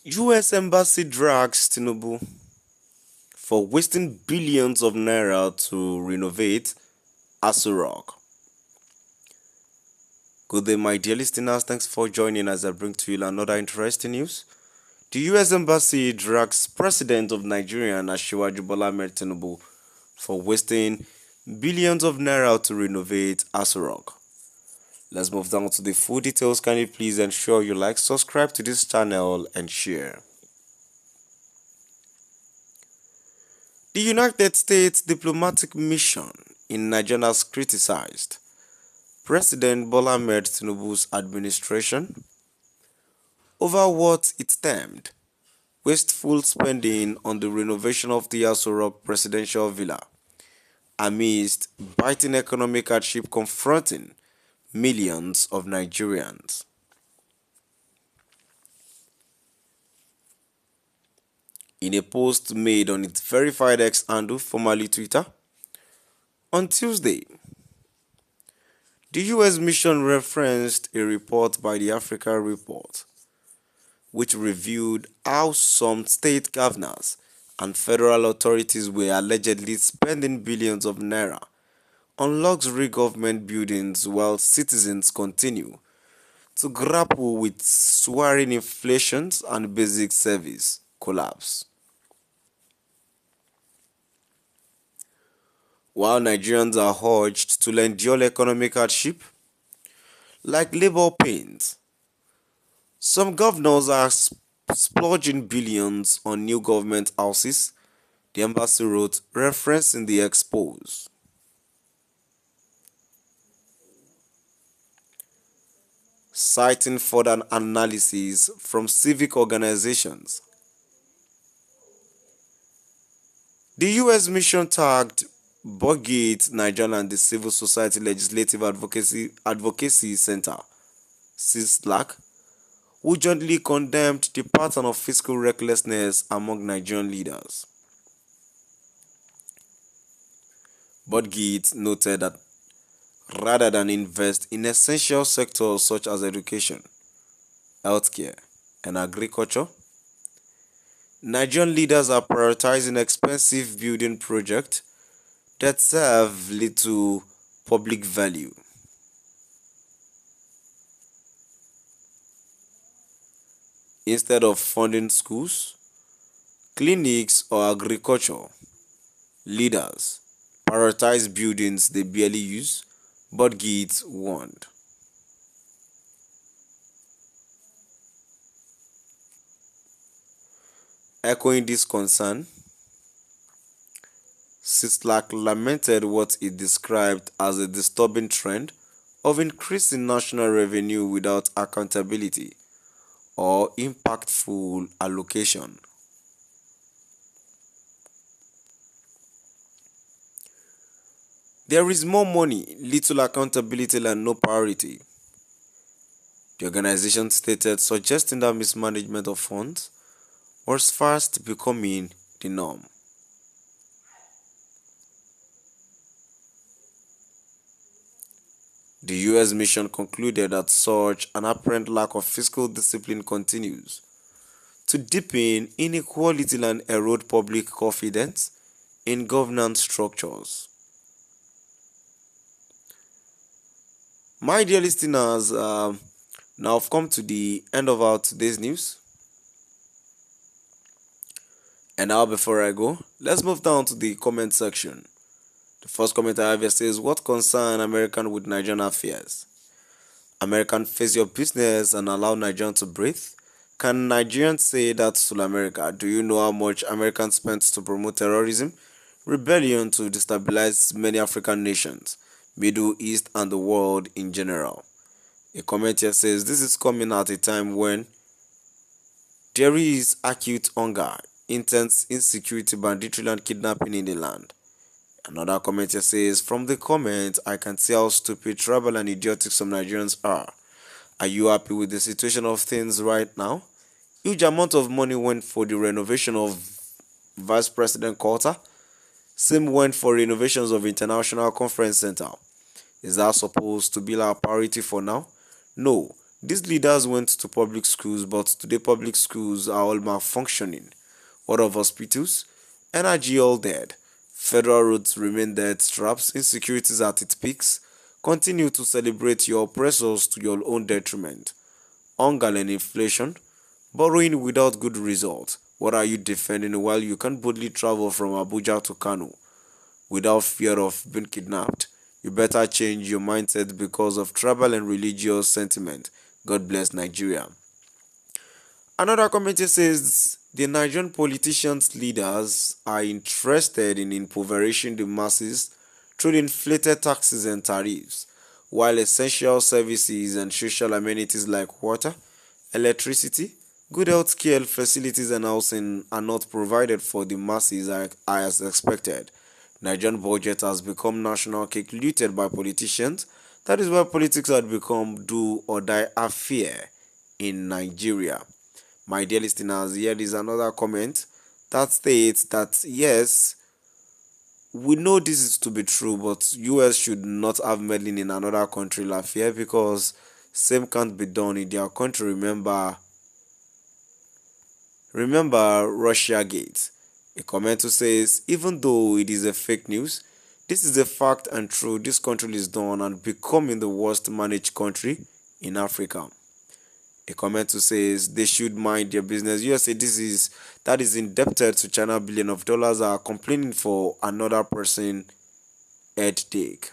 US Embassy drags Tinubu for wasting billions of naira to renovate Aso Rock. Good day, my dear listeners. Thanks for joining as I bring to you another interesting news. The US Embassy drags President of Nigeria Asiwaju Bola Ahmed Tinubu for wasting billions of naira to renovate Aso Rock. Let's move down to the full details. Can you please ensure you like, subscribe to this channel and share. The United States diplomatic mission in Nigeria has criticized President Bola Ahmed Tinubu's administration over what it termed wasteful spending on the renovation of the Aso Rock presidential villa amidst biting economic hardship confronting millions of Nigerians. In a post made on its verified X handle, formerly Twitter, on Tuesday, the US mission referenced a report by the Africa Report, which reviewed how some state governors and federal authorities were allegedly spending billions of naira on luxury government buildings while citizens continue to grapple with soaring inflation and basic service collapse. While Nigerians are urged to endure economic hardship, like labor pains, some governors are splurging billions on new government houses, the embassy wrote, referencing the expose. Citing further analysis from civic organizations, the US mission tagged Bogate, Nigeria and the Civil Society Legislative Advocacy Center, CISLAC, who jointly condemned the pattern of fiscal recklessness among Nigerian leaders. Bogate noted that rather than invest in essential sectors such as education, healthcare, and agriculture, Nigerian leaders are prioritizing expensive building projects that serve little public value. Instead of funding schools, clinics, or agriculture, leaders prioritize buildings they barely use, but Gates warned. Echoing this concern, Sislak lamented what it described as a disturbing trend of increasing national revenue without accountability or impactful allocation. There is more money, little accountability, and no priority, the organization stated, suggesting that mismanagement of funds was fast becoming the norm. The US mission concluded that such an apparent lack of fiscal discipline continues to deepen inequality and erode public confidence in governance structures. My dear listeners, now I've come to the end of our today's news. And now before I go, let's move down to the comment section. The first comment I have here says, what concern American with Nigerian affairs? American, face your business and allow Nigerians to breathe? Can Nigerians say that to America? Do you know how much Americans spent to promote terrorism, rebellion to destabilize many African nations, Middle East and the world in general? A comment here says, this is coming at a time when there is acute hunger, intense insecurity, banditry and kidnapping in the land. Another comment here says, from the comment, I can see how stupid, tribal and idiotic some Nigerians are. Are you happy with the situation of things right now? Huge amount of money went for the renovation of Vice President Quarter. Same went for renovations of International Conference Center. Is that supposed to be our priority for now? No. These leaders went to public schools, but today public schools are all malfunctioning. What of hospitals? Energy all dead. Federal roads remain dead traps. Insecurities at its peaks. Continue to celebrate your oppressors to your own detriment. Hunger and inflation. Borrowing without good result. What are you defending while you can boldly travel from Abuja to Kano without fear of being kidnapped? You better change your mindset because of tribal and religious sentiment. God bless Nigeria. Another comment here says the Nigerian politicians leaders are interested in impoverishing the masses through the inflated taxes and tariffs, while essential services and social amenities like water, electricity, good health care facilities and housing are not provided for the masses as expected. Nigerian budget has become national cake looted by politicians. That is why politics had become do or die affair in Nigeria. My dear listeners, here is another comment that states that yes, we know this is to be true, but US should not have meddling in another country affair because same can't be done in their country. Remember Russia Gate. A commenter says, even though it is a fake news, this is a fact and true. This country is done and becoming the worst managed country in Africa. A commenter says they should mind their business. USA that is indebted to China billion of dollars are complaining for another person headache.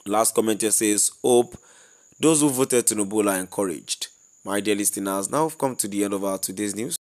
Last comment here says hope those who voted Tinubu are encouraged. My dear listeners, now we've come to the end of our today's news.